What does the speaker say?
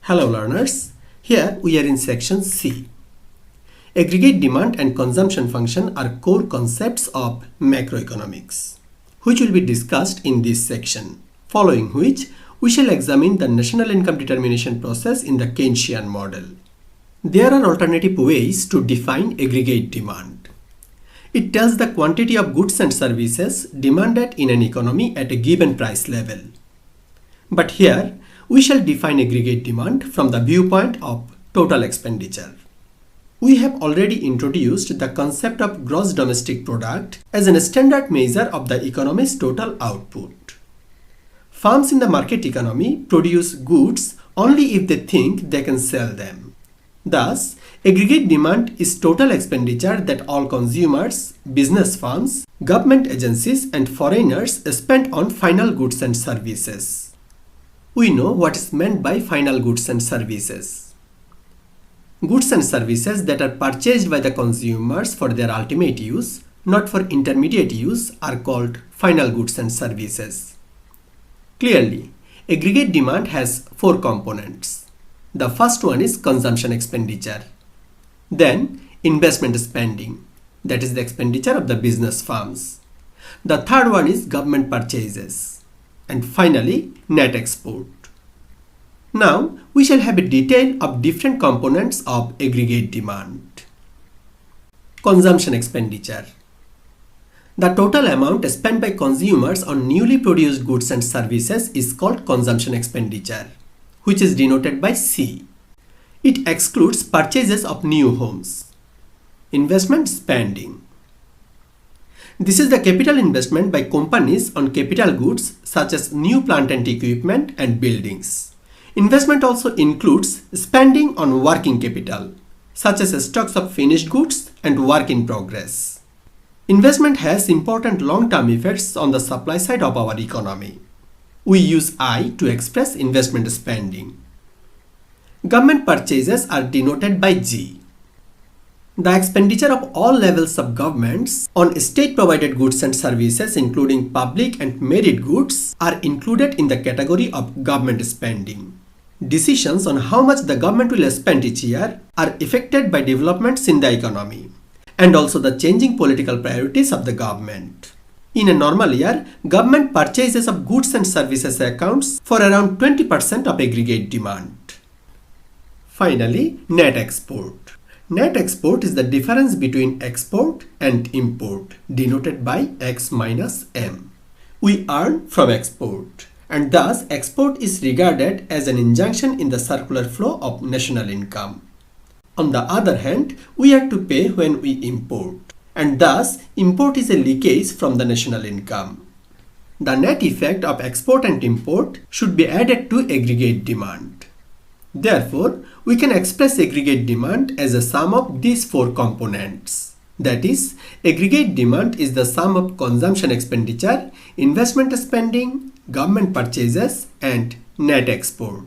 Hello learners, here we are in section C. Aggregate demand and consumption function are core concepts of macroeconomics, which will be discussed in this section, following which we shall examine the national income determination process in the Keynesian model. There are alternative ways to define aggregate demand. It tells the quantity of goods and services demanded in an economy at a given price level. But here, we shall define aggregate demand from the viewpoint of total expenditure. We have already introduced the concept of gross domestic product as a standard measure of the economy's total output. Firms in the market economy produce goods only if they think they can sell them. Thus, aggregate demand is total expenditure that all consumers, business firms, government agencies and foreigners spend on final goods and services. We know what is meant by final goods and services. Goods and services that are purchased by the consumers for their ultimate use, not for intermediate use, are called final goods and services. Clearly, aggregate demand has four components. The first one is consumption expenditure. Then, investment spending, that is the expenditure of the business firms. The third one is government purchases. And finally, net export. Now, we shall have a detail of different components of aggregate demand. Consumption expenditure. The total amount spent by consumers on newly produced goods and services is called consumption expenditure, which is denoted by C. It excludes purchases of new homes. Investment spending. This is the capital investment by companies on capital goods such as new plant and equipment and buildings. Investment also includes spending on working capital, such as stocks of finished goods and work in progress. Investment has important long-term effects on the supply side of our economy. We use I to express investment spending. Government purchases are denoted by G. The expenditure of all levels of governments on state-provided goods and services, including public and merit goods, are included in the category of government spending. Decisions on how much the government will spend each year are affected by developments in the economy and also the changing political priorities of the government. In a normal year, government purchases of goods and services accounts for around 20% of aggregate demand. Finally, net export. Net export is the difference between export and import, denoted by X minus M. We earn from export, and thus export is regarded as an injunction in the circular flow of national income. On the other hand, we have to pay when we import, and thus import is a leakage from the national income. The net effect of export and import should be added to aggregate demand. Therefore, we can express aggregate demand as a sum of these four components. That is, aggregate demand is the sum of consumption expenditure, investment spending, government purchases, and net export.